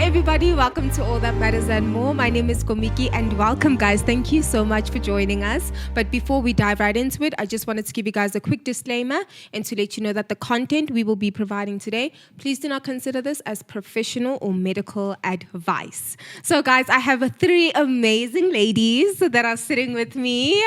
everybody, welcome to All That Matters and More. My name is Komiki and welcome guys. Thank you so much for joining us. But before we dive right into it, I just wanted to give you guys a quick disclaimer and to let you know that the content we will be providing today, please do not consider this as professional or medical advice. So guys, I have three amazing ladies that are sitting with me.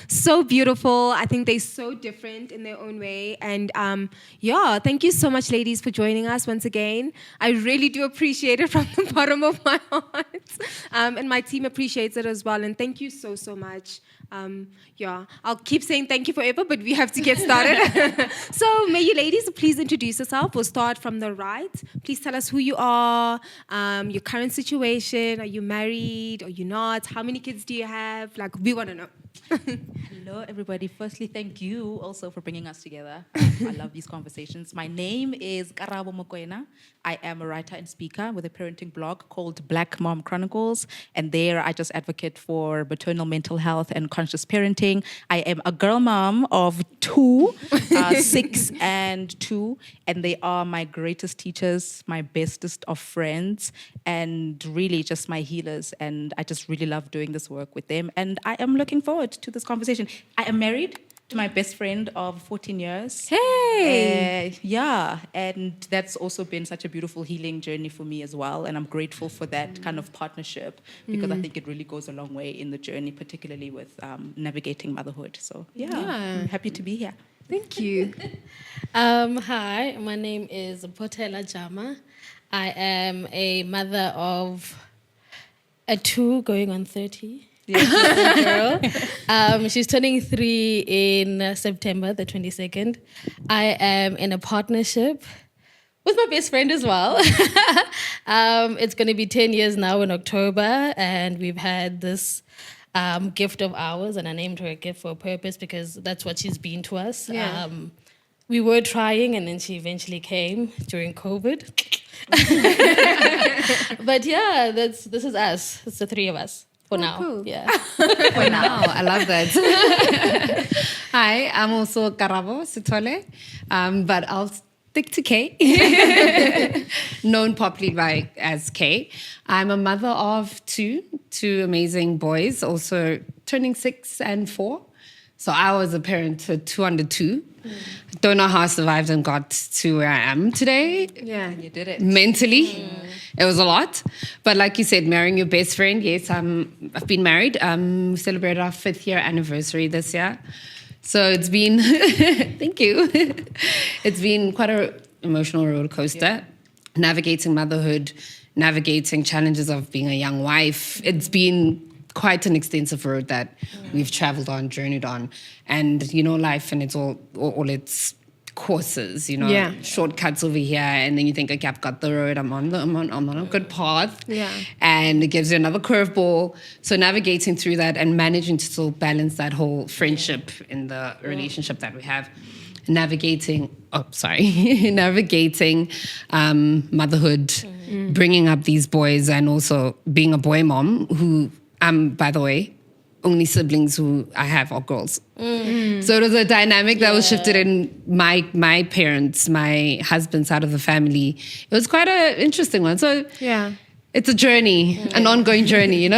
So beautiful. I think they're so different in their own way. And thank you so much ladies for joining us once again. I really do appreciate it from the bottom of my heart. And my team appreciates it as well. And thank you so much. I'll keep saying thank you forever, but we have to get started. So may you ladies please introduce yourself. We'll start from the right. Please tell us who you are, your current situation. Are you married? Are you not? How many kids do you have? Like, we want to know. Hello, everybody. Firstly, thank you also for bringing us together. I love these conversations. My name is Karabo Mokoena. I am a writer and speaker with a parenting blog called Black Mom Chronicles. And there I just advocate for maternal mental health and conscious parenting. I am a girl mom of two, 6 and 2. And they are my greatest teachers, my bestest of friends, and really just my healers. And I just really love doing this work with them. And I am looking forward to this conversation. I am married to my best friend of 14 years. Hey! And that's also been such a beautiful healing journey for me as well. And I'm grateful for that kind of partnership because I think it really goes a long way in the journey, particularly with navigating motherhood. So I'm happy to be here. Thank you. Hi, my name is Potela Jama. I am a mother of a 2 going on 30. Girl. She's turning 3 in September, the 22nd. I am in a partnership with my best friend as well. It's going to be 10 years now in October, and we've had this gift of ours, and I named her a gift for a purpose because that's what she's been to us. Yeah. We were trying, and then she eventually came during COVID. But yeah, this is us. It's the 3 of us. For now, cool. Yeah. For now, I love that. Hi, I'm also Karabo Sitole, but I'll stick to K, known popularly as K. I'm a mother of two amazing boys, also turning 6 and 4. So I was a parent to 2 under 2. Don't know how I survived and got to where I am today. Yeah, You did it. Mentally, it was a lot. But like you said, marrying your best friend, yes, I've been married. We celebrated our 5th year anniversary this year. So it's been, thank you. It's been quite an emotional roller coaster. Navigating motherhood, navigating challenges of being a young wife. It's been quite an extensive road that we've traveled on, journeyed on. And, life and it's all its courses, shortcuts over here. And then you think, okay, I've got the road. I'm on a good path. Yeah. And it gives you another curveball. So navigating through that and managing to still balance that whole friendship in the relationship that we have. Navigating motherhood, bringing up these boys, and also being a boy mom who, by the way, only siblings who I have are girls. So it was a dynamic that was shifted in my parents, my husband's side of the family. It was quite an interesting one. So it's a journey, an ongoing journey,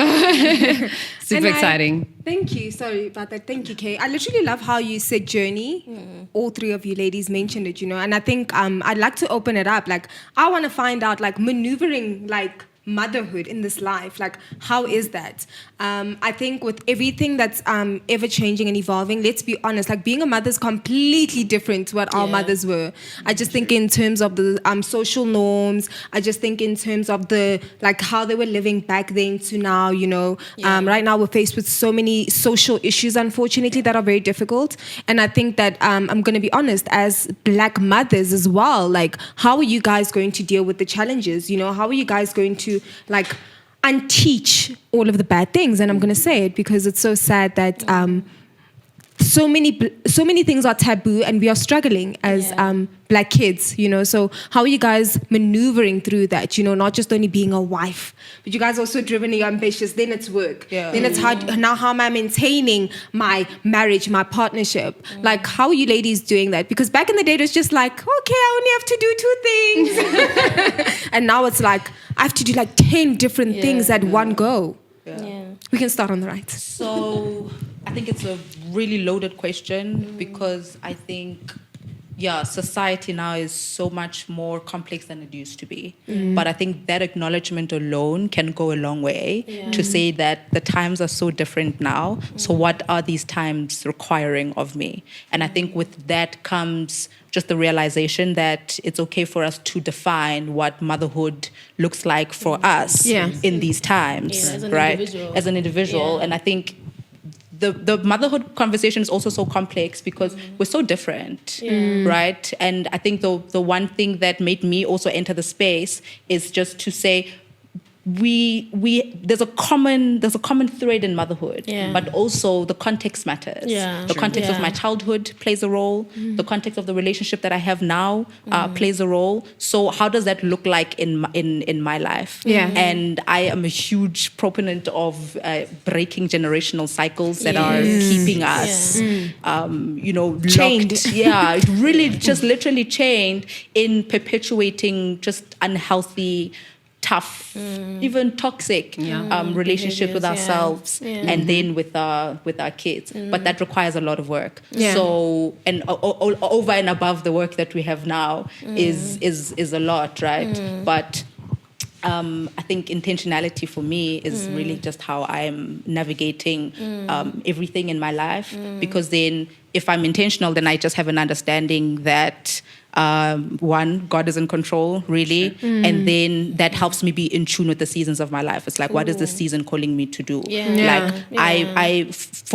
Super exciting. Thank you. Sorry about that. Thank you, Kay. I literally love how you said journey. All 3 of you ladies mentioned it, And I think I'd like to open it up. Like, I want to find out, like, maneuvering, like, motherhood in this life, like, how is that? I think with everything that's ever changing and evolving, let's be honest, like, being a mother is completely different to what our mothers were. I just think in terms of the social norms, I just think in terms of the, like, how they were living back then to now, right now we're faced with so many social issues, unfortunately, that are very difficult. And I think that I'm going to be honest, as Black mothers as well, like, how are you guys going to deal with the challenges? How are you guys going to, like, unteach all of the bad things? And I'm going to say it because it's so sad that so many things are taboo and we are struggling as Black kids, So how are you guys maneuvering through that, not just only being a wife, but you guys are also driven and you're ambitious. Then it's work. Yeah. Then it's how am I maintaining my marriage, my partnership? Like, how are you ladies doing that? Because back in the day, it was just like, okay, I only have to do 2 things. And now it's like, I have to do like 10 different things at one go. Yeah. We can start on the right. So I think it's a really loaded question because I think, society now is so much more complex than it used to be. But I think that acknowledgement alone can go a long way to say that the times are so different now. So what are these times requiring of me? And I think with that comes just the realization that it's okay for us to define what motherhood looks like for us in these times, as an right? individual. As an individual. Yeah. And I think the motherhood conversation is also so complex because we're so different, right? And I think the one thing that made me also enter the space is just to say, there's a common thread in motherhood, but also the context matters. The context of my childhood plays a role. The context of the relationship that I have now plays a role. So how does that look like in my life? And I am a huge proponent of breaking generational cycles that are keeping us, Chained. locked. Yeah, it really just literally chained in perpetuating just unhealthy, tough, even toxic relationship with ourselves and then with our kids. But that requires a lot of work. So, and over and above the work that we have now is a lot, right? But I think intentionality for me is really just how I'm navigating everything in my life. Because then if I'm intentional, then I just have an understanding that one, God is in control, really. And then that helps me be in tune with the seasons of my life. It's like, what is this season calling me to do? For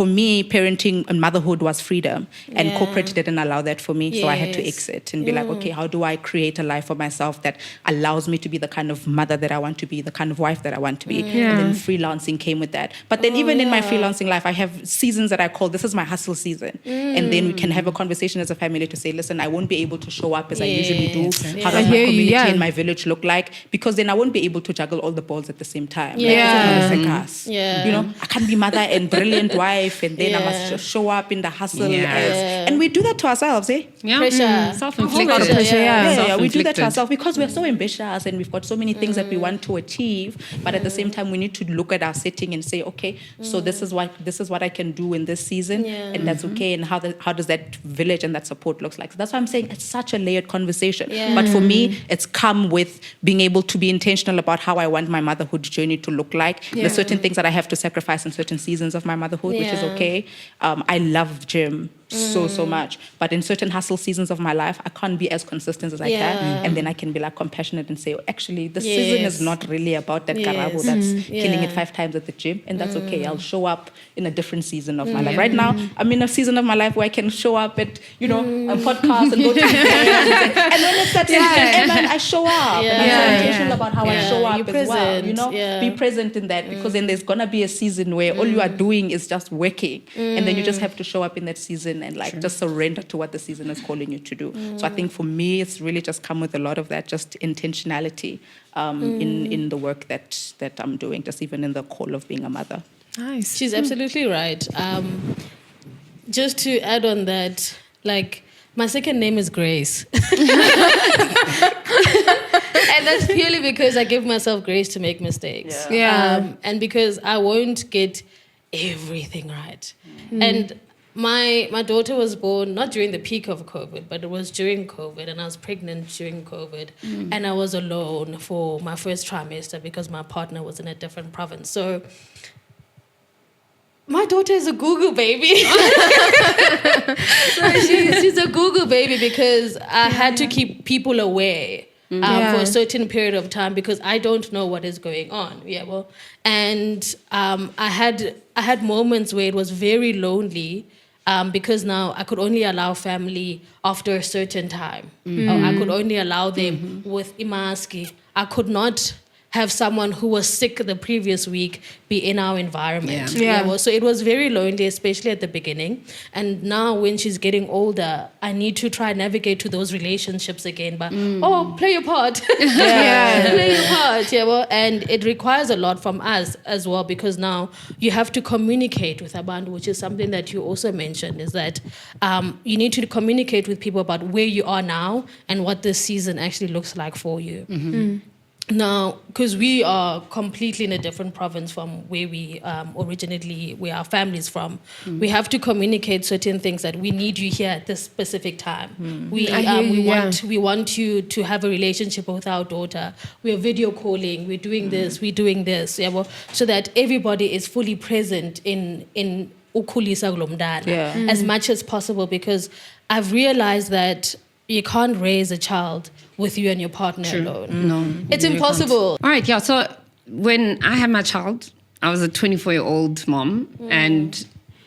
me, parenting and motherhood was freedom. And corporate didn't allow that for me. So I had to exit and be like, okay, how do I create a life for myself that allows me to be the kind of mother that I want to be, the kind of wife that I want to be? And then freelancing came with that. But then even in my freelancing life, I have seasons that I call, this is my hustle season. And then we can have a conversation as a family to say, listen, I won't be able to show up as I usually do. How does my community and my village look like? Because then I won't be able to juggle all the balls at the same time. Like, you know, I can't be mother and brilliant wife, and then I must just show up in the hustle. And we do that to ourselves, eh? Pressure. Self-inflicted. Yeah, we do that to ourselves because we're so ambitious and we've got so many things that we want to achieve. But at the same time, we need to look at our setting and say, okay, so this is what I can do in this season, and that's okay. And how does that village and that support looks like? So that's why I'm saying it's such a layered conversation. But for me, it's come with being able to be intentional about how I want my motherhood journey to look like. There's certain things that I have to sacrifice in certain seasons of my motherhood, which is okay. I love gym so much, but in certain hustle seasons of my life, I can't be as consistent as I can, and then I can be like compassionate and say, actually, the season is not really about that karabo that's killing it 5 times at the gym, and that's okay. I'll show up in a different season of my life. Right now, I'm in a season of my life where I can show up at a podcast and go to events, and when it's that and then I show up, and I'm so intentional about how I show up as well. You know, be present in that, because then there's gonna be a season where all you are doing is just working, and then you just have to show up in that season and like just surrender to what the season is calling you to do. So I think for me, it's really just come with a lot of that, just intentionality in the work that I'm doing, just even in the call of being a mother. Nice. She's absolutely right. Just to add on that, like, my second name is Grace. And that's purely because I give myself grace to make mistakes. And because I won't get everything right. And my daughter was born not during the peak of COVID, but it was during COVID, and I was pregnant during COVID, and I was alone for my first trimester because my partner was in a different province. So my daughter is a Google baby. So she's a Google baby because I had to keep people away for a certain period of time because I don't know what is going on. And I had moments where it was very lonely. Because now I could only allow family after a certain time. Or I could only allow them with imaski. I could not have someone who was sick the previous week be in our environment. So it was very lonely, especially at the beginning. And now when she's getting older, I need to try and navigate to those relationships again. But, play your part. Play your part. And it requires a lot from us as well, because now you have to communicate with Abantu, which is something that you also mentioned, is that you need to communicate with people about where you are now and what this season actually looks like for you. No, because we are completely in a different province from where we originally, where our family's from. We have to communicate certain things that we need you here at this specific time. We want you to have a relationship with our daughter. We're video calling. We're doing this. We're doing this. Yeah, well, so that everybody is fully present in ukhulisa kulo mntana as much as possible, because I've realized that you can't raise a child with you and your partner alone. No. It's impossible. All right, yeah. So when I had my child, I was a 24-year-old mom, and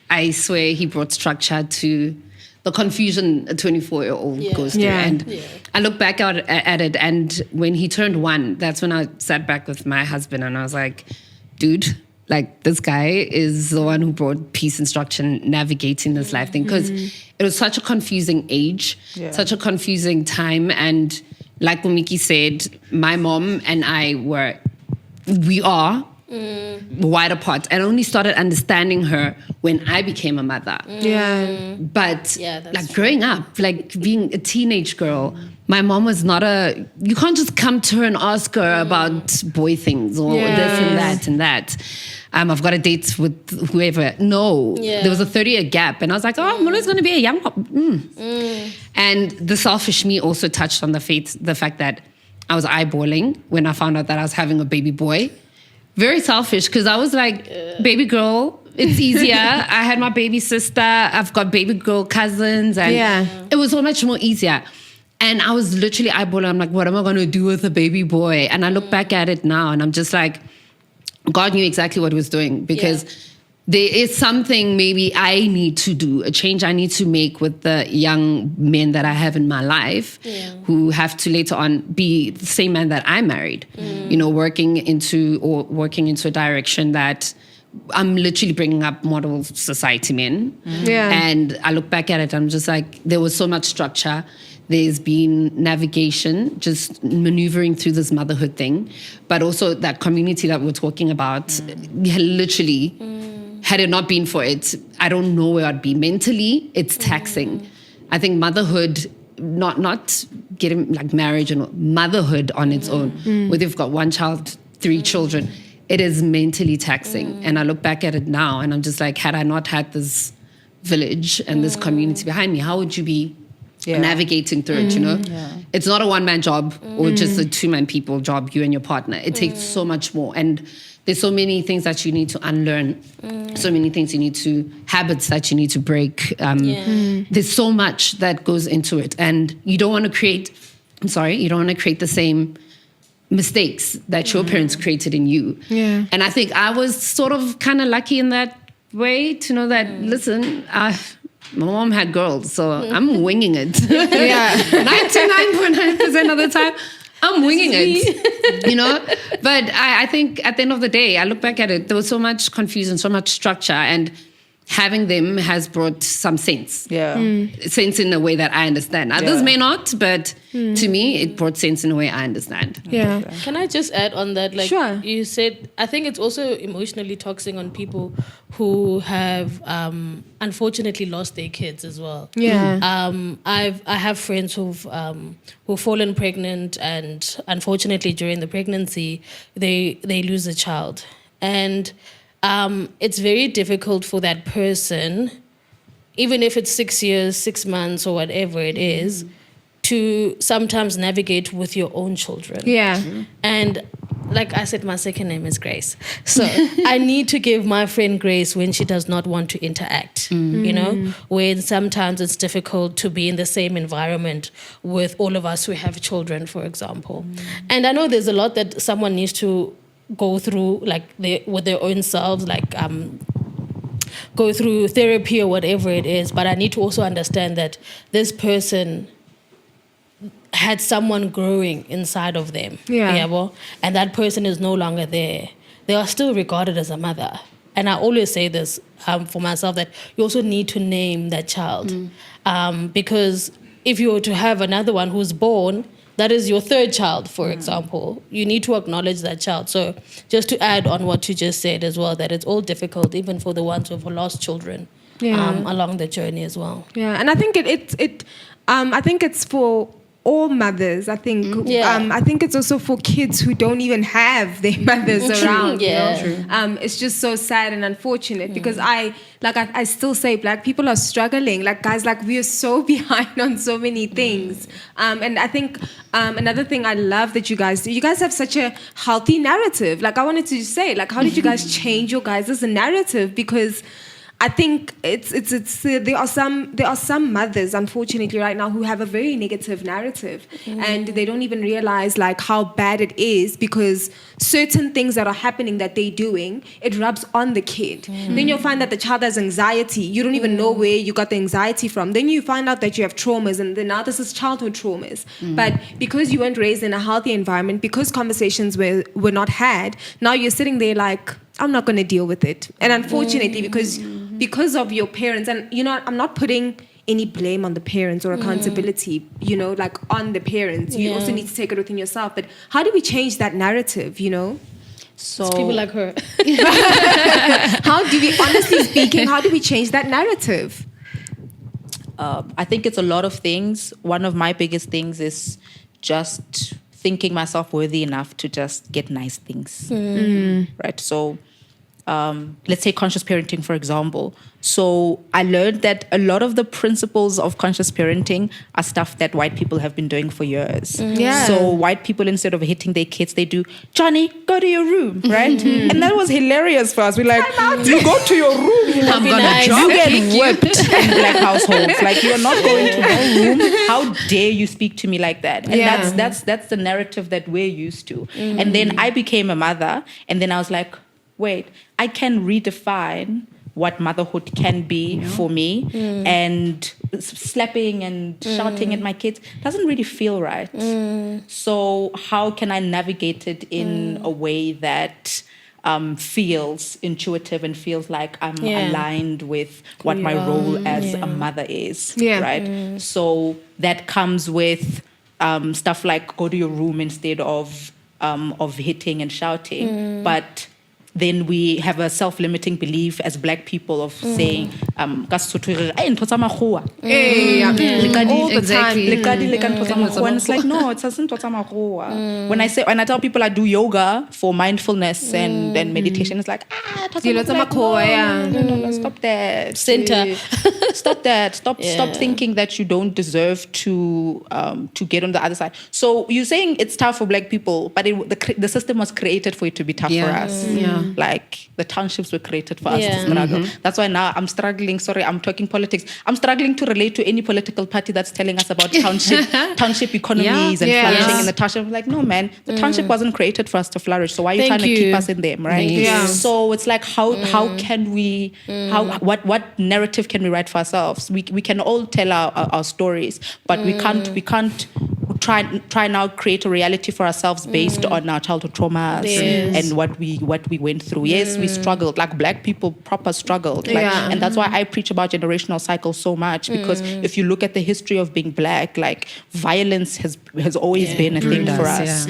I swear he brought structure to the confusion a 24-year-old goes through. And I look back at it, and when he turned 1, that's when I sat back with my husband and I was like, dude, like, this guy is the one who brought peace and structure and navigating this life thing, because it was such a confusing age, such a confusing time. And like Miki said, my mom and I we are wide apart. And I only started understanding her when I became a mother. But like growing up, like being a teenage girl, my mom was not you can't just come to her and ask her about boy things or this and that and that. I've got a date with whoever. No, there was a 30-year gap. And I was like, I'm always going to be a young mom. And the selfish me also touched on the fact that I was eyeballing when I found out that I was having a baby boy. Very selfish, because I was like, baby girl, it's easier. I had my baby sister. I've got baby girl cousins. And it was so much more easier. And I was literally eyeballing. I'm like, what am I going to do with a baby boy? And I look back at it now and I'm just like, God knew exactly what he was doing, because there is something maybe I need to do, a change I need to make with the young men that I have in my life who have to later on be the same man that I married, you know, working into a direction that I'm literally bringing up model society men. And I look back at it, I'm just like, there was so much structure. There's been navigation, just maneuvering through this motherhood thing, but also that community that we're talking about. Literally, had it not been for it, I don't know where I'd be. Mentally, it's taxing. I think motherhood, not getting like marriage and motherhood on its own, whether you've got 1 child, 3 children, it is mentally taxing. And I look back at it now and I'm just like, had I not had this village and this community behind me, how would you be navigating through it, you know? It's not a 1-man job or just a 2-man people job, you and your partner. It takes so much more. And there's so many things that you need to unlearn, so many things you need to, habits that you need to break. There's so much that goes into it. And you don't want to create the same mistakes that your parents created in you. And I think I was sort of kind of lucky in that way to know that, listen, my mom had girls, so I'm winging it. 99.9% of the time, I'm winging it, you know? But I think at the end of the day, I look back at it, there was so much confusion, so much structure, and having them has brought some sense. Sense in a way that I understand. Others may not, but to me, it brought sense in a way I understand. Can I just add on that? Like you said, I think it's also emotionally taxing on people who have unfortunately lost their kids as well. I have friends who've fallen pregnant, and unfortunately during the pregnancy they lose a child. And it's very difficult for that person, even if it's 6 years, 6 months, or whatever it is, to sometimes navigate with your own children. And like I said, my second name is Grace. So I need to give my friend grace when she does not want to interact, you know, when sometimes it's difficult to be in the same environment with all of us who have children, for example. And I know there's a lot that someone needs to go through, like with their own selves, like go through therapy or whatever it is. But I need to also understand that this person had someone growing inside of them. And that person is no longer there. They are still regarded as a mother. And I always say this for myself, that you also need to name that child. Because if you were to have another one who's born, that is your 3rd child, for example, you need to acknowledge that child. So just to add on what you just said as well, that it's all difficult, even for the ones who've lost children along the journey as well. And I think I think it's for all mothers. I think. Yeah. I think it's also for kids who don't even have their mothers around. Yeah. You know? It's just so sad and unfortunate because I still say Black people are struggling. Like guys, like we are so behind on so many things. And I think another thing I love that you guys do. You guys have such a healthy narrative. Like I wanted to say, like, how did you guys change your guys' narrative? Because I think it's there are some mothers, unfortunately, right now who have a very negative narrative, and they don't even realize like how bad it is because certain things that are happening that they're doing, it rubs on the kid. Then you'll find that the child has anxiety. You don't even know where you got the anxiety from. Then you find out that you have traumas, and then now this is childhood traumas. But because you weren't raised in a healthy environment, because conversations were not had, now you're sitting there like, I'm not going to deal with it. And unfortunately, because of your parents, and you know, I'm not putting any blame on the parents or accountability, you know, like on the parents. You also need to take it within yourself. But how do we change that narrative, you know? So It's people like her. How do we, honestly speaking, how do we change that narrative? I think it's a lot of things. One of my biggest things is just thinking myself worthy enough to just get nice things. Right? So let's take conscious parenting, for example. So I learned that a lot of the principles of conscious parenting are stuff that white people have been doing for years. Yeah. So white people, instead of hitting their kids, they do, Johnny, go to your room, right? And that was hilarious for us. We're like, you go to your room. I'm gonna nice. drop You get kick whipped in black households. Like, you're not going to my room. How dare you speak to me like that? And that's the narrative that we're used to. And then I became a mother, and then I was like, wait, I can redefine what motherhood can be for me, and slapping and shouting at my kids doesn't really feel right. So how can I navigate it in a way that feels intuitive and feels like I'm aligned with what my role as a mother is, right? So that comes with stuff like go to your room instead of hitting and shouting, but then we have a self-limiting belief as black people of saying, All the Exactly. time. and it's like, no, it doesn't. When I tell people I do yoga for mindfulness and meditation, it's like, no, stop that. Center. Stop that. Stop thinking that you don't deserve to get on the other side. So you're saying it's tough for black people, but the system was created for it to be tough for us. Like the townships were created for us to struggle. That's why now I'm struggling. Sorry, I'm talking politics. I'm struggling to relate to any political party that's telling us about township economies and flourishing in the township. I'm like, no, man, the township wasn't created for us to flourish. So why are you trying to keep us in them, right? So it's like, how can we? What narrative can we write for ourselves? We can all tell our stories, but we can't try now create a reality for ourselves based on our childhood traumas and what we went through. Yes, we struggled, like black people proper struggled. And that's why I preach about generational cycles so much, because if you look at the history of being black, like violence has always been a thing for us.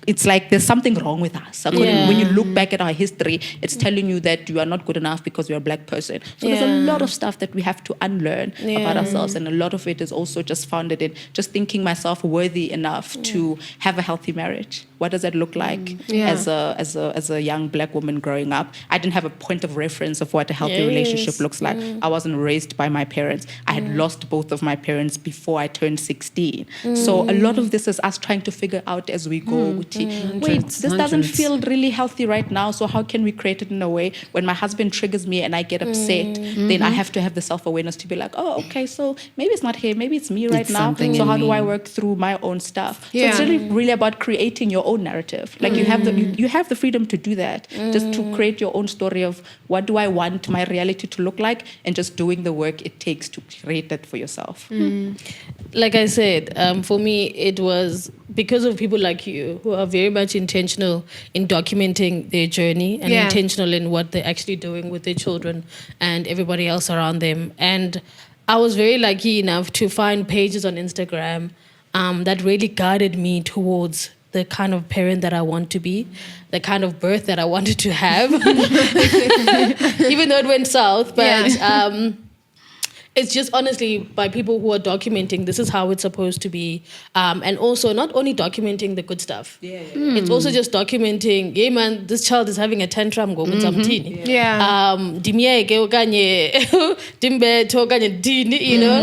It's like there's something wrong with us. When you look back at our history, it's telling you that you are not good enough because you're a black person. So there's a lot of stuff that we have to unlearn about ourselves, and a lot of it is also just founded in just thinking myself worthy enough to have a healthy marriage. What does that look like as a young black woman growing up? I didn't have a point of reference of what a healthy relationship looks like. I wasn't raised by my parents. I had lost both of my parents before I turned 16. So a lot of this is us trying to figure out as we go. Wait, this doesn't feel really healthy right now. So how can we create it in a way when my husband triggers me and I get upset, then I have to have the self-awareness to be like, oh, okay, so maybe it's not him, maybe it's me right now. So how do I work through my own stuff? So it's really about creating your own narrative. Like you have the freedom to do that, just to create your own story of what do I want my reality to look like, and just doing the work it takes to create that for yourself. Like I said, for me, it was because of people like you who are very much intentional in documenting their journey and intentional in what they're actually doing with their children and everybody else around them. And I was very lucky enough to find pages on Instagram that really guided me towards the kind of parent that I want to be, the kind of birth that I wanted to have, even though it went south. But it's just honestly by people who are documenting this is how it's supposed to be. And also not only documenting the good stuff. It's also just documenting, yeah man, this child is having a tantrum go with something. Dimyeke okanye dimbetho okanye dini, you know?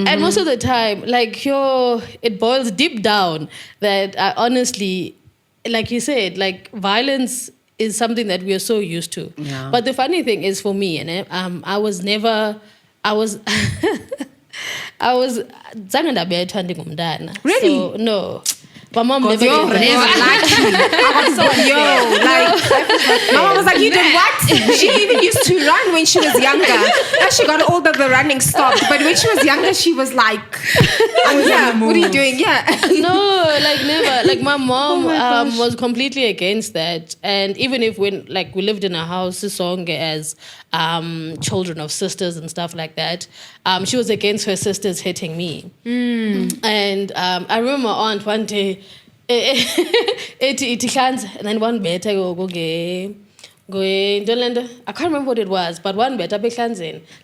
And most of the time, like it boils deep down that I honestly, like you said, like violence is something that we are so used to. But the funny thing is for me, I was zange ndabethwa ndingumntana. Really? So, no. My mom never Yo, did that. my mom was like, you did what? She even used to run when she was younger. As she got older, the running stopped. But when she was younger, she was like, what are you doing? Yeah. No, like never. Like my mom was completely against that. And even if when like we lived in a house, song as children of sisters and stuff like that, she was against her sisters hitting me. And I remember my aunt one day, and then one better I can't remember what it was, but one better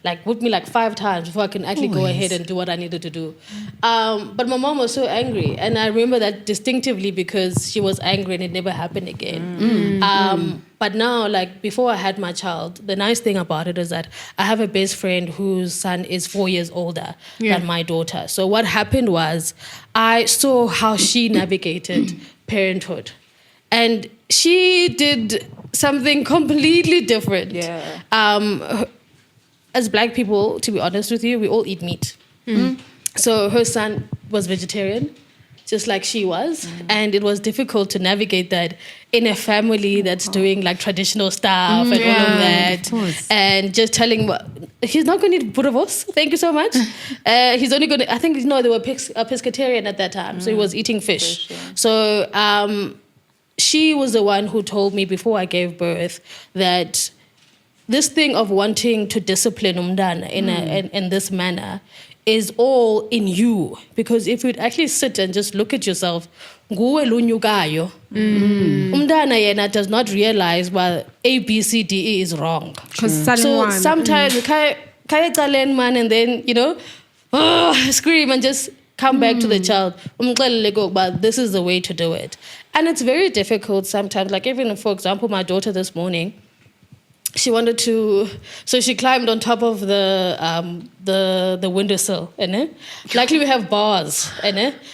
like put me like 5 times before I can actually go ahead and do what I needed to do. But my mom was so angry, and I remember that distinctively because she was angry and it never happened again. But now, like before I had my child, the nice thing about it is that I have a best friend whose son is 4 years older than my daughter. So what happened was I saw how she navigated parenthood. And she did something completely different. As black people, to be honest with you, we all eat meat. So her son was vegetarian, just like she was. And it was difficult to navigate that in a family that's doing like traditional stuff and all of that. And just telling, he's not going to eat boerewors, thank you so much. He's only going to, I think, they were a pescatarian at that time. So he was eating fish. So she was the one who told me before I gave birth that this thing of wanting to discipline umdana in this manner is all in you. Because if you'd actually sit and just look at yourself, nguwe lunyukayo. Umdana yena does not realize why A, B, C, D, E is wrong. So sometimes kaya talen man and then, scream and just come back to the child. But this is the way to do it. And it's very difficult sometimes. Like even, for example, my daughter this morning, she wanted to, so she climbed on top of the windowsill, Luckily we have bars,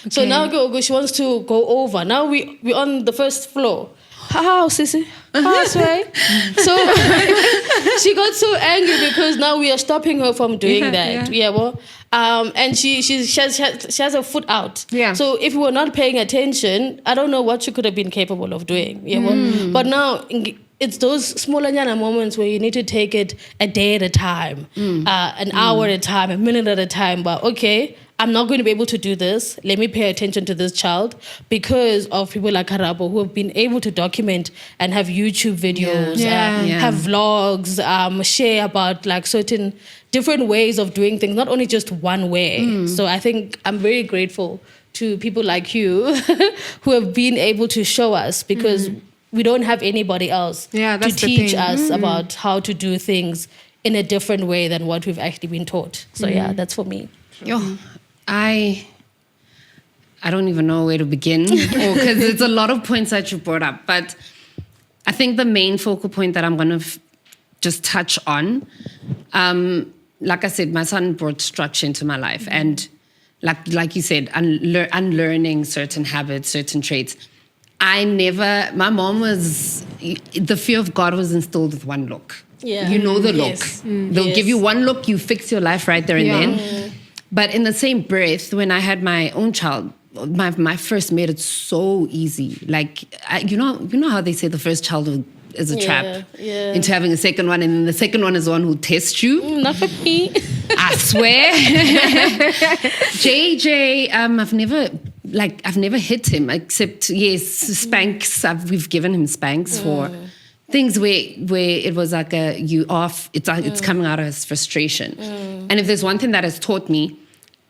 So now she wants to go over. Now we're on the first floor. How, sissy? How, sway? So she got so angry because now we are stopping her from doing that. And she has her foot out. So if we were not paying attention, I don't know what she could have been capable of doing. But now it's those smaller moments where you need to take it a day at a time, an hour at a time, a minute at a time. But okay, I'm not going to be able to do this. Let me pay attention to this child because of people like Karabo who have been able to document and have YouTube videos, have vlogs, share about like certain different ways of doing things, not only just one way. So I think I'm very grateful to people like you who have been able to show us because we don't have anybody else to teach us about how to do things in a different way than what we've actually been taught. So that's for me. I don't even know where to begin because it's a lot of points that you brought up. But I think the main focal point that I'm going to just touch on, like I said, my son brought structure into my life. And like you said, unlearning certain habits, certain traits. My mom was, the fear of God was instilled with one look. You know the look. They'll give you one look, you fix your life right there and then. But in the same breath, when I had my own child, my first made it so easy. Like, you know how they say the first child is a trap into having a second one, and then the second one is the one who tests you. Not for me. I swear. JJ, I've never hit him except, spanks. We've given him spanks for things where it was like it's coming out as frustration. And if there's one thing that has taught me,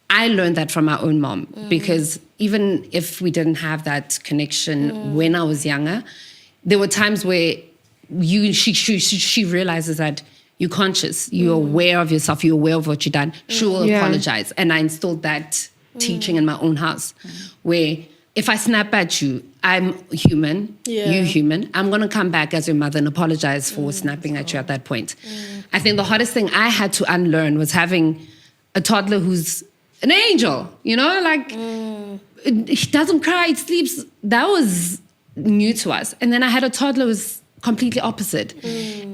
I learned that from my own mom because even if we didn't have that connection when I was younger, there were times where she realizes that you're conscious, you're aware of yourself, you're aware of what you've done. She will apologize. And I installed that teaching in my own house, where if I snap at you, I'm human, you human. I'm going to come back as your mother and apologize for snapping at you at that point. I think the hardest thing I had to unlearn was having a toddler who's an angel, you know, like he doesn't cry, he sleeps. That was new to us. And then I had a toddler who was completely opposite.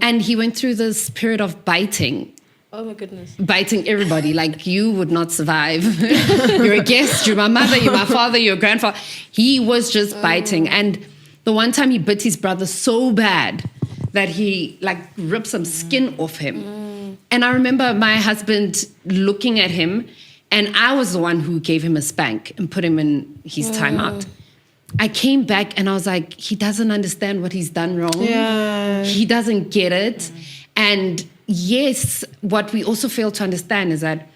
And he went through this period of biting. Oh my goodness. Biting everybody, like you would not survive. You're a guest, you're my mother, you're my father, you're a grandfather. He was just biting. And the one time he bit his brother so bad that he like ripped some skin off him. And I remember my husband looking at him, and I was the one who gave him a spank and put him in his timeout. I came back and I was like, he doesn't understand what he's done wrong. Yeah. He doesn't get it. And yes, what we also fail to understand is that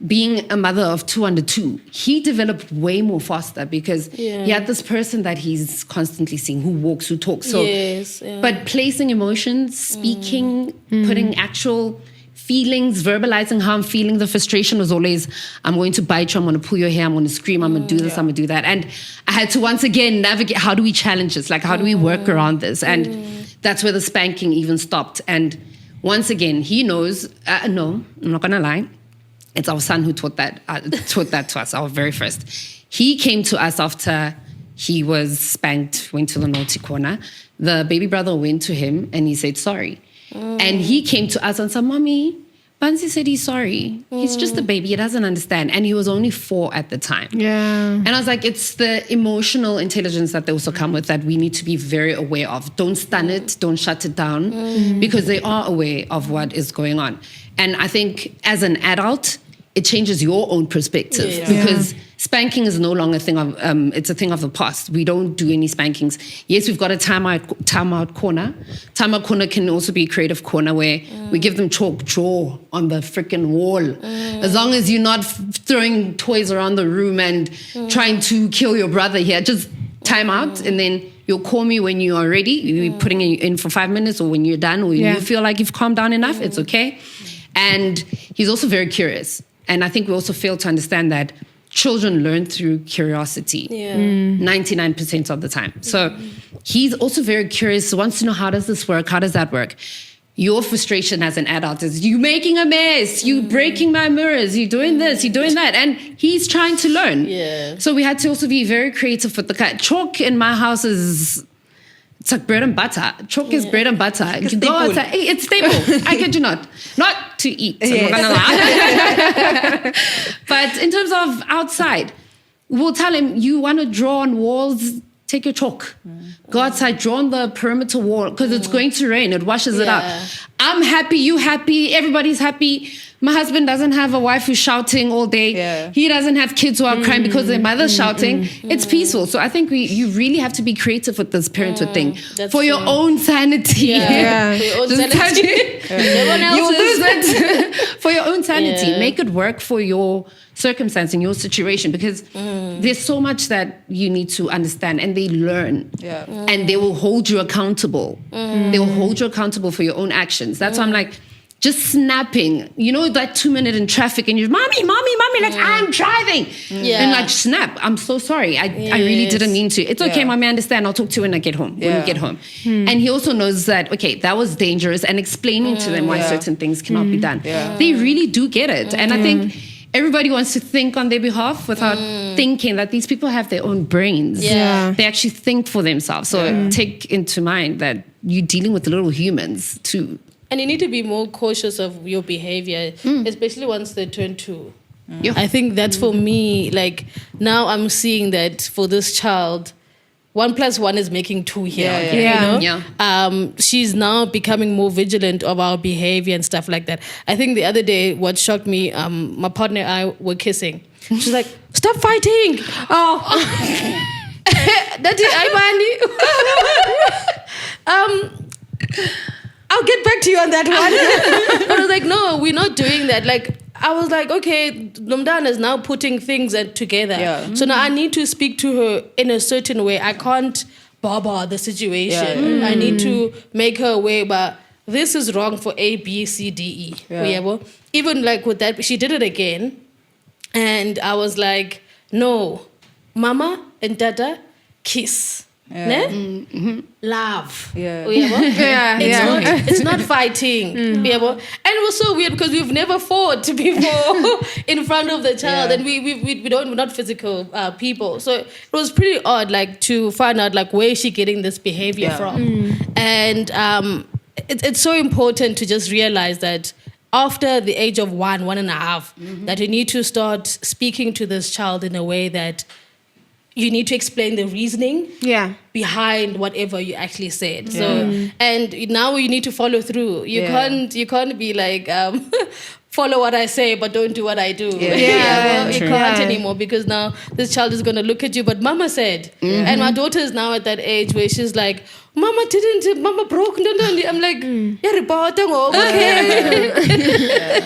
being a mother of 2 under 2, he developed way more faster because he had this person that he's constantly seeing, who walks, who talks. So, but placing emotions, speaking, putting actual feelings, verbalizing how I'm feeling, the frustration was always, I'm going to bite you, I'm going to pull your hair, I'm going to scream, I'm going to do this, I'm going to do that. And I had to once again navigate, how do we challenge this? Like, how do we work around this? And that's where the spanking even stopped. And once again, he knows, no, I'm not going to lie. It's our son who taught that to us, our very first. He came to us after he was spanked, went to the naughty corner. The baby brother went to him and he said, sorry. And he came to us and said, Mommy, Bansi said he's sorry. He's just a baby. He doesn't understand. And he was only 4 at the time. Yeah. And I was like, it's the emotional intelligence that they also come with that we need to be very aware of. Don't stun it. Don't shut it down because they are aware of what is going on. And I think as an adult, it changes your own perspective because spanking is no longer a thing of, it's a thing of the past. We don't do any spankings. Yes, we've got a timeout corner. Timeout corner can also be a creative corner where we give them chalk, draw on the freaking wall. As long as you're not throwing toys around the room and trying to kill your brother here, just time out and then you'll call me when you are ready. You're putting it in for 5 minutes or when you're done or when you feel like you've calmed down enough, it's okay. And he's also very curious. And I think we also fail to understand that children learn through curiosity 99% of the time. So he's also very curious, wants to know, how does this work? How does that work? Your frustration as an adult is you making a mess, you breaking my mirrors, you doing this, you doing that. And he's trying to learn. Yeah. So we had to also be very creative with the chalk in my house is... It's like bread and butter. Chalk is bread and butter. You can go outside. Hey, it's staple. I kid you not. Not to eat. So I'm not gonna lie. But in terms of outside, we'll tell him, you want to draw on walls, take your chalk. Go outside, draw on the perimeter wall because it's going to rain. It washes it out. I'm happy, you happy, everybody's happy. My husband doesn't have a wife who's shouting all day. Yeah. He doesn't have kids who are crying because their mother's shouting. It's peaceful. So I think you really have to be creative with this parenthood thing for your own sanity. Yeah. For your own sanity. You'll lose it. For your own sanity. Yeah. Make it work for your circumstance and your situation because there's so much that you need to understand and they learn. Yeah. And they will hold you accountable. They will hold you accountable for your own actions. That's why I'm like, just snapping, you know, that 2 minute in traffic and you're, mommy, like I'm driving. And like, snap, I'm so sorry. I really didn't mean to. It's okay, mommy, I understand. I'll talk to you when I get home, when we get home. And he also knows that, okay, that was dangerous and explaining to them why certain things cannot be done. They really do get it. And I think everybody wants to think on their behalf without thinking that these people have their own brains. They actually think for themselves. So take into mind that you're dealing with little humans too. And you need to be more cautious of your behavior, especially once they turn 2. I think that's for me, like, now I'm seeing that for this child, 1 + 1 is making 2 here. You know? She's now becoming more vigilant of our behavior and stuff like that. I think the other day, what shocked me, my partner and I were kissing. She's like, stop fighting. Daddy, I'll get back to you on that one. But I was like, no, we're not doing that. Like, I was like, okay, Nomdana is now putting things together. So now I need to speak to her in a certain way. I can't baba the situation. I need to make her aware, but this is wrong for A, B, C, D, E. Yeah. Well, even like with that, she did it again. And I was like, no, mama and dada, kiss. Yeah. Ne? Love. Yeah. Yeah, It's not fighting. And it was so weird because we've never fought before in front of the child, Yeah. and we're not physical people. So it was pretty odd, like to find out like where is she getting this behavior Yeah. from, and it's so important to just realize that after the age of 1.5, that you need to start speaking to this child in a way that you need to explain the reasoning Yeah. behind whatever you actually said. So, and now you need to follow through. You can't be like, follow what I say, but don't do what I do. Yeah, You true. can't Yeah. anymore because now this child is going to look at you, but mama said. And my daughter is now at that age where she's like, mama broke. No. I'm like, yeah,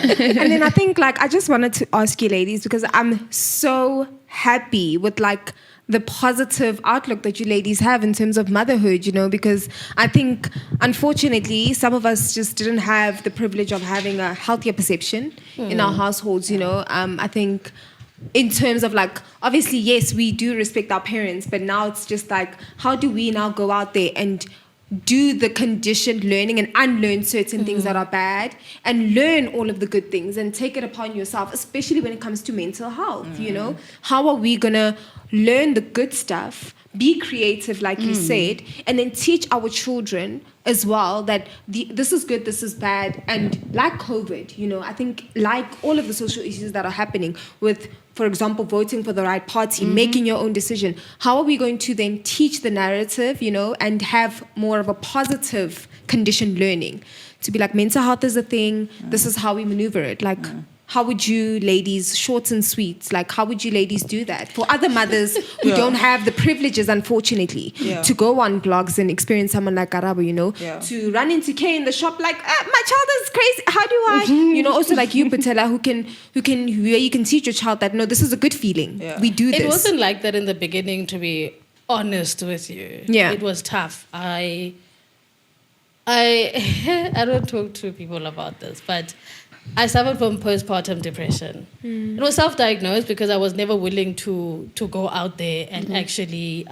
okay. And then I think like I just wanted to ask you ladies, because I'm so happy with like the positive outlook that you ladies have in terms of motherhood, you know, because I think unfortunately some of us just didn't have the privilege of having a healthier perception in our households, you know. I think in terms of like, obviously, yes, we do respect our parents, but now it's just like, how do we now go out there and do the conditioned learning and unlearn certain things that are bad and learn all of the good things and take it upon yourself, especially when it comes to mental health, you know? How are we gonna learn the good stuff, be creative, like you said, and then teach our children as well that this is good, this is bad. And like COVID, you know, I think like all of the social issues that are happening with, for example, voting for the right party, making your own decision, how are we going to then teach the narrative, you know, and have more of a positive conditioned learning to be like, mental health is a thing, this is how we maneuver it, like how would you ladies, short and sweet, like how would you ladies do that for other mothers who don't have the privileges, unfortunately, to go on blogs and experience someone like Karabo, you know, to run into Kay in the shop like, my child is crazy, how do I, you know, also like you, Patella, where you can teach your child that, no, this is a good feeling, we do this. It wasn't like that in the beginning, to be honest with you. Yeah. It was tough. I don't talk to people about this, but I suffered from postpartum depression. It was self-diagnosed because I was never willing to go out there and actually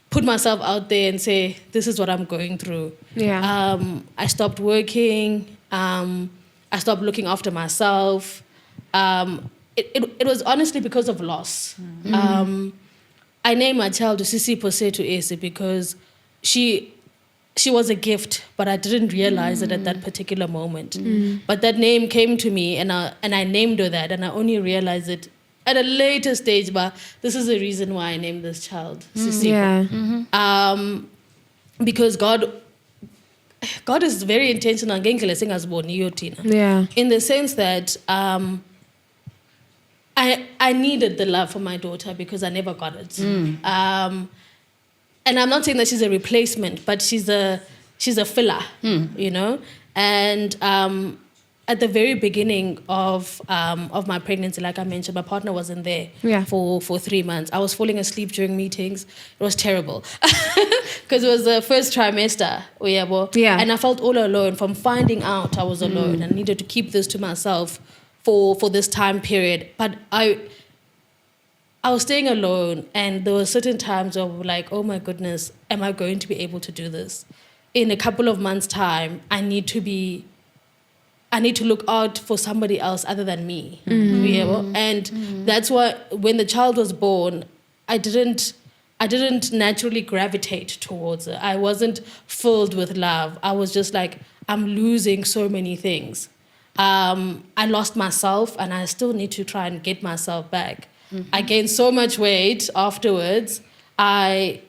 put myself out there and say, this is what I'm going through. Yeah. I stopped working. I stopped looking after myself. It was honestly because of loss. I named my child Sisi Posetu Esi because she was a gift, but I didn't realize it at that particular moment. But that name came to me, and I named her that, and I only realized it at a later stage. But this is the reason why I named this child Sisi. Yeah. Because God is very intentional. Yeah. In the sense that I needed the love for my daughter because I never got it. And I'm not saying that she's a replacement, but she's a filler, you know. And at the very beginning of my pregnancy, like I mentioned, my partner wasn't there for 3 months. I was falling asleep during meetings. It was terrible because it was the first trimester. And I felt all alone from finding out I was alone and needed to keep this to myself for this time period. But I was staying alone, and there were certain times of like, oh my goodness, am I going to be able to do this? In a couple of months' time, I need to look out for somebody else other than me. And that's why when the child was born, I didn't naturally gravitate towards her. I wasn't filled with love. I was just like, I'm losing so many things. I lost myself, and I still need to try and get myself back. I gained so much weight afterwards. I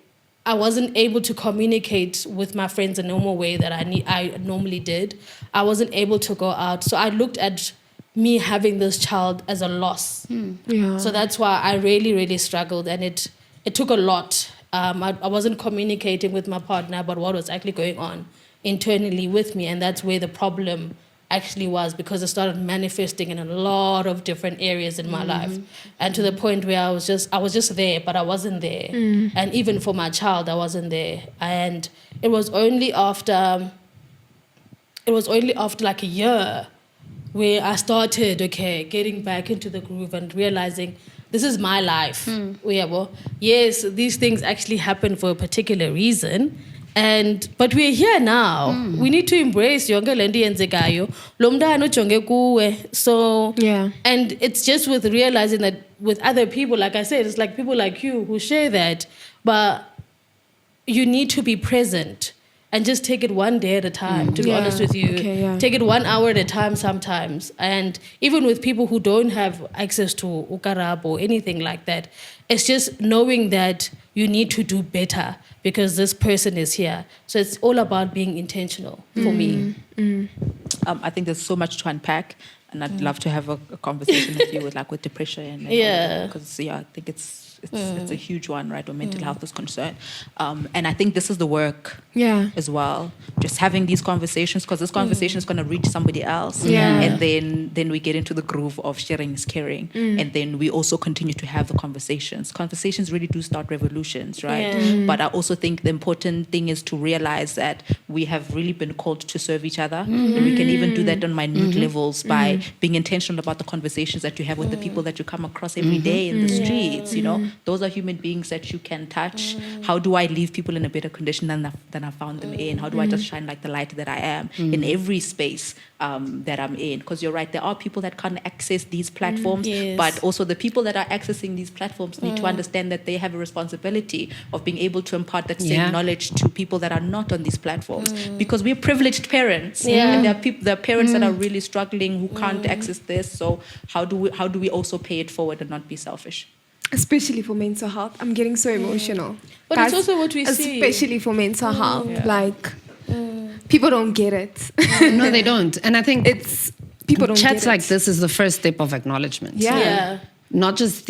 wasn't able to communicate with my friends the normal way that I normally did. I wasn't able to go out. So I looked at me having this child as a loss. So that's why I really, really struggled, and it took a lot. I wasn't communicating with my partner about what was actually going on internally with me, and that's where the problem actually was, because it started manifesting in a lot of different areas in my life, and to the point where I was just there, but I wasn't there. And even for my child, I wasn't there. And it was only after it was only after like a year where I started, getting back into the groove and realizing this is my life. Yeah, well, yes, these things actually happen for a particular reason. But we're here now. We need to embrace yonke lento yenzekayo. Lo mntana ujonge kuwe. So Yeah. And it's just with realizing that with other people, like I said, it's like people like you who share that, but you need to be present and just take it one day at a time, to be Yeah. honest with you. Okay, yeah. Take it 1 hour at a time sometimes. And even with people who don't have access to ukarab or anything like that, it's just knowing that you need to do better because this person is here. So it's all about being intentional for me. I think there's so much to unpack, and I'd love to have a conversation with you with depression. Yeah. Because I think it's a huge one, right? Where mental health is concerned, and I think this is the work. Yeah. As well, just having these conversations, because this conversation is going to reach somebody else. Yeah. And then we get into the groove of sharing is caring, and then we also continue to have the conversations. Conversations really do start revolutions, right? Yeah. But I also think the important thing is to realize that we have really been called to serve each other, and we can even do that on minute levels by being intentional about the conversations that you have with the people that you come across every day in the streets. You know, those are human beings that you can touch. How do I leave people in a better condition than I found them in? How do I just shine like the light that I am in every space that I'm in? Because you're right, there are people that can't access these platforms, Yes. but also the people that are accessing these platforms need to understand that they have a responsibility of being able to impart that same Yeah. knowledge to people that are not on these platforms, because we're privileged parents, Yeah. and there are parents that are really struggling who can't access this. So how do we also pay it forward and not be selfish? Especially for mental health. I'm getting so emotional. But it's also what we see. Especially for mental health. Like, people don't get it. No, they don't. And I think It's, people don't chats get like it. this is the first step of acknowledgement. Yeah. Not just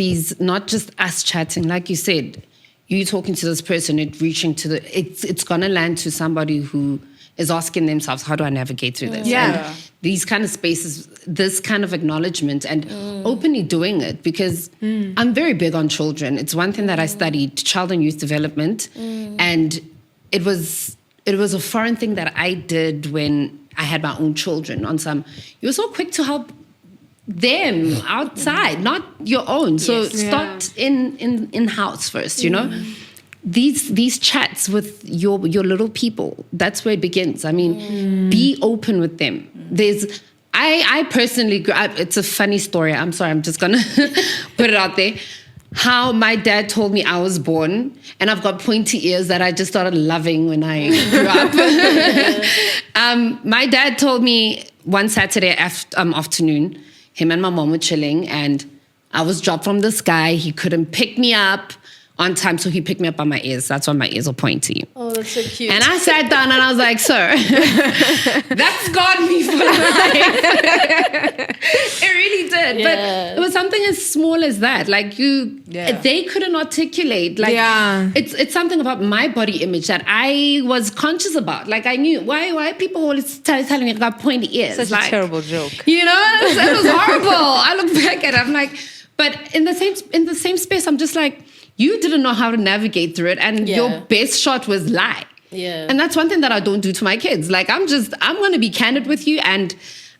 us chatting. Like you said, you talking to this person, it's gonna land to somebody who is asking themselves, how do I navigate through this? Yeah. And these kind of spaces, this kind of acknowledgement and openly doing it, because I'm very big on children. It's one thing that I studied, child and youth development. And it was a foreign thing that I did when I had my own children. You were so quick to help them outside, not your own. So Yes. start in house first, you know? These chats with your little people, that's where it begins. I mean, be open with them. I personally, it's a funny story. I'm sorry, I'm just gonna put it out there. How my dad told me I was born, and I've got pointy ears that I just started loving when I grew up. My dad told me one Saturday afternoon, him and my mom were chilling, and I was dropped from the sky. He couldn't pick me up on time, so he picked me up by my ears. That's why my ears are pointy. Oh, that's so cute. And I sat down and I was like, sir, that scarred me for life. It really did. Yeah. But it was something as small as that. Like they couldn't articulate. Like it's something about my body image that I was conscious about. Like I knew why people always telling me I got pointy ears. Such like, a terrible joke. You know, it was horrible. I look back at it, I'm like, but in the same space, I'm just like, you didn't know how to navigate through it, and your best shot was lie. Yeah. And that's one thing that I don't do to my kids. Like, I'm going to be candid with you, and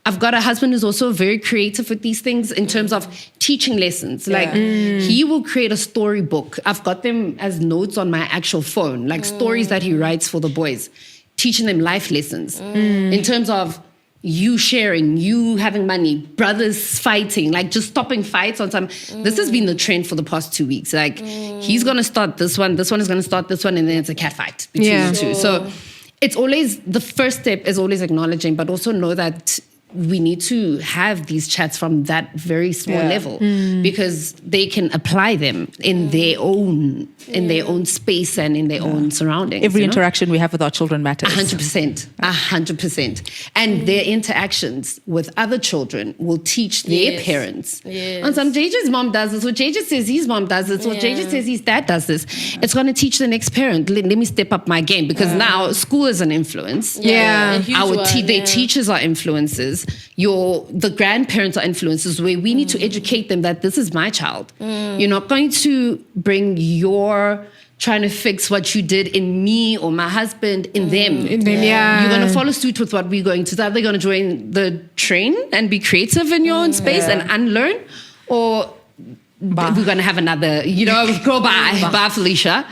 I've got a husband who's also very creative with these things in terms of teaching lessons. Like, he will create a storybook. I've got them as notes on my actual phone, like stories that he writes for the boys, teaching them life lessons in terms of you sharing, you having money, brothers fighting, like just stopping fights on some. This has been the trend for the past 2 weeks. Like, he's going to start this one is going to start this one, and then it's a cat fight between the two. So it's always, the first step is always acknowledging, but also know that we need to have these chats from that very small level, because they can apply them in their own space and in their own surroundings. Every you know? interaction we have with our children matters. 100%. And their interactions with other children will teach their parents. Yes. On some, JJ's mom does this, or JJ says his mom does this, or JJ says his dad does this. It's going to teach the next parent, let me step up my game, because now school is an influence. A huge one, Their teachers are influences. The grandparents are influences, where we need to educate them that this is my child. You're not going to bring your trying to fix what you did in me or my husband in them. In them, yeah. You're going to follow suit with what we're going to do. Are they going to join the train and be creative in your own space and unlearn? Or we're going to have another, go bye, Felicia.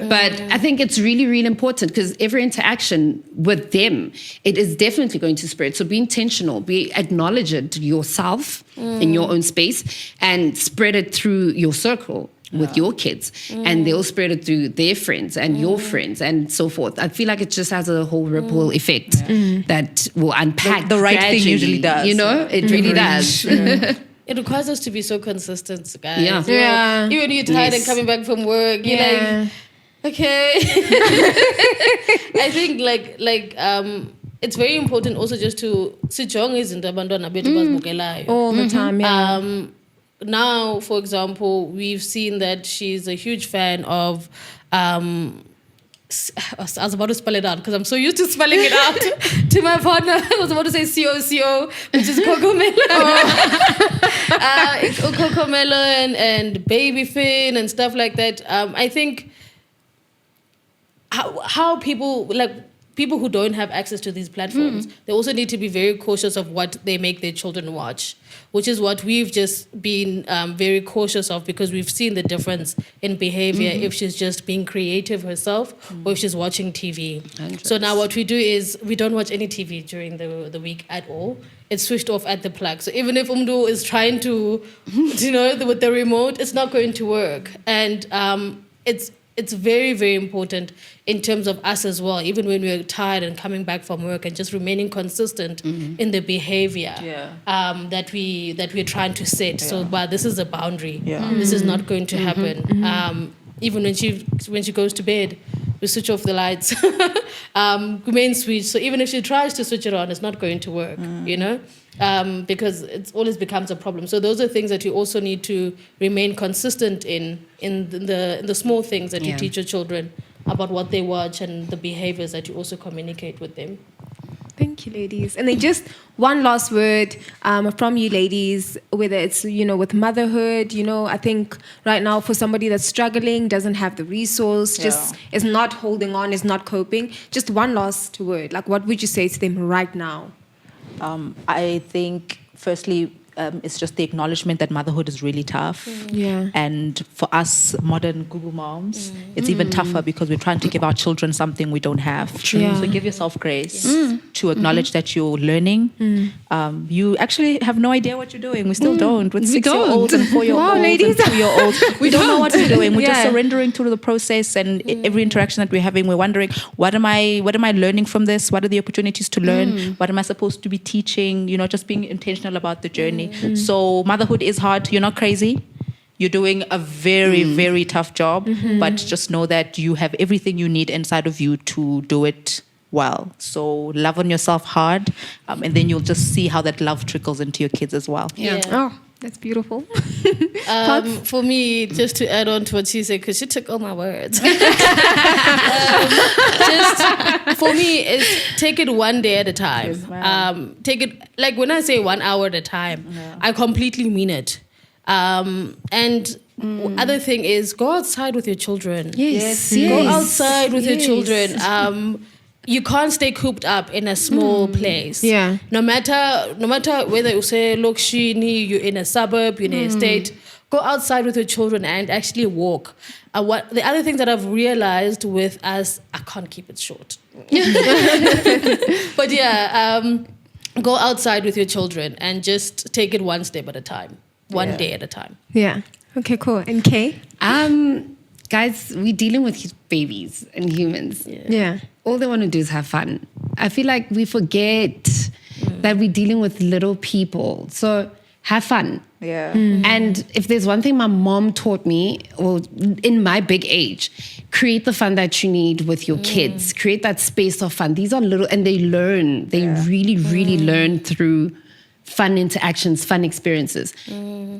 But I think it's really, really important because every interaction with them, it is definitely going to spread. So be intentional, acknowledge it yourself in your own space and spread it through your circle with your kids. And they'll spread it through their friends and your friends and so forth. I feel like it just has a whole ripple effect that will unpack the right gradually, thing usually does. It really does. It requires us to be so consistent, guys. Yeah. Yeah. Even when you're tired and coming back from work, you're like, okay. I think it's very important also just to sijong izinto abantwana bethu bazibukelayo. All the time, yeah. Now, for example, we've seen that she's a huge fan of I was about to spell it out because I'm so used to spelling it out to my partner. I was about to say COCO, which is Cocomelon. Cocomelon and Baby Fin and stuff like that. I think how people who don't have access to these platforms, they also need to be very cautious of what they make their children watch, which is what we've just been very cautious of because we've seen the difference in behavior if she's just being creative herself or if she's watching TV. 100%. So now what we do is we don't watch any TV during the week at all. It's switched off at the plug. So even if Umdu is trying to, with the remote, it's not going to work. And it's very, very important in terms of us as well, even when we're tired and coming back from work and just remaining consistent in the behavior that we're trying to set. So, but this is a boundary. Yeah. This is not going to happen. Even when she goes to bed, we switch off the lights, main switch. So even if she tries to switch it on, it's not going to work, because it always becomes a problem. So those are things that you also need to remain consistent in the small things that you teach your children about what they watch and the behaviors that you also communicate with them. Thank you, ladies. And then just one last word from you ladies, whether it's, with motherhood, I think right now for somebody that's struggling, doesn't have the resource, just is not holding on, is not coping, just one last word. Like, what would you say to them right now? I think, firstly, it's just the acknowledgement that motherhood is really tough. Yeah. And for us modern Google moms, it's even tougher because we're trying to give our children something we don't have. True. Yeah. So give yourself grace to acknowledge that you're learning. You actually have no idea what you're doing. We still don't. With 6-year-olds and 4-year-olds and 2-year-olds, we don't know what we're doing. We're just surrendering to the process, and every interaction that we're having, we're wondering, what am I learning from this? What are the opportunities to learn? What am I supposed to be teaching? Just being intentional about the journey. So motherhood is hard. You're not crazy. You're doing a very, very tough job, but just know that you have everything you need inside of you to do it well. So love on yourself hard, and then you'll just see how that love trickles into your kids as well. Yeah. Oh, that's beautiful. For me, just to add on to what she said, because she took all my words. Just for me, is take it one day at a time. Take it, like when I say 1 hour at a time, I completely mean it. And other thing is go outside with your children. Yes. Go outside with your children. You can't stay cooped up in a small place. Yeah. No matter whether you say, look, you're in a suburb, you're in a state, go outside with your children and actually walk. What the other things that I've realized with us, I can't keep it short. But go outside with your children and just take it one step at a time, one day at a time. Yeah. Okay, cool. And Kay? Guys, we're dealing with babies and humans. Yeah. All they want to do is have fun. I feel like we forget that we're dealing with little people. So have fun. Yeah. And if there's one thing my mom taught me, well, in my big age, create the fun that you need with your kids. Create that space of fun. These are little, and they learn. They really, really learn through fun interactions, fun experiences.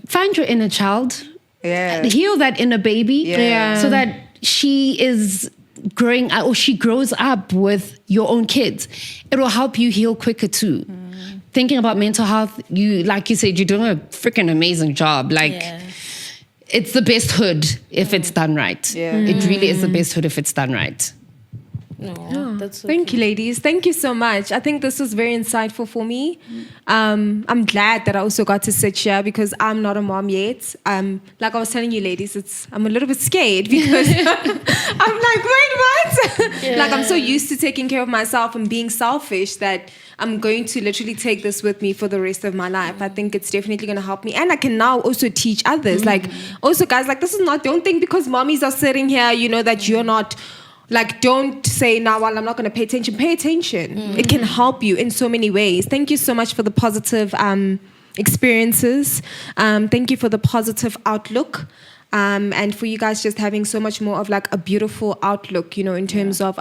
Find your inner child. Yeah. Heal that inner baby. So that she is growing or she grows up with your own kids. It will help you heal quicker too. Thinking about mental health, like you said, you're doing a freaking amazing job. it's the best hood if it's done right. Yeah. It really is the best hood if it's done right. No, that's so Thank you, ladies. Thank you so much. I think this was very insightful for me. I'm glad that I also got to sit here because I'm not a mom yet. Like I was telling you, ladies, I'm a little bit scared because I'm like, wait, what? Yeah. Like I'm so used to taking care of myself and being selfish that I'm going to literally take this with me for the rest of my life. I think it's definitely going to help me. And I can now also teach others. Like also, guys, like don't think because mommies are sitting here, that you're not. Like, don't say, now, well, I'm not going to pay attention. Pay attention. It can help you in so many ways. Thank you so much for the positive experiences. Thank you for the positive outlook. And for you guys just having so much more of like a beautiful outlook, in terms of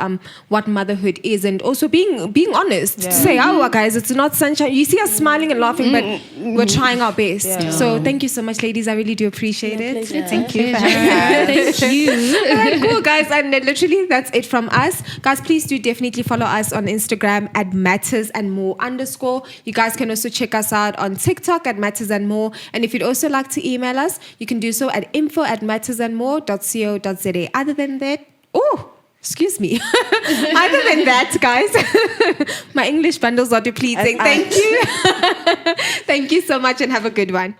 what motherhood is, and also being honest to say, guys, it's not sunshine. You see us smiling and laughing, but we're trying our best. Yeah. So thank you so much, ladies. I really do appreciate it. pleasure. Thank you for having us. Thank you. All right, cool, guys. And literally, that's it from us. Guys, please do definitely follow us on Instagram at mattersandmore_. You guys can also check us out on TikTok at mattersandmore. And if you'd also like to email us, you can do so at info@mattersandmore.co.za. Other than that, excuse me. Other than that, guys, my English bundles are depleting. Thank you. Thank you so much and have a good one.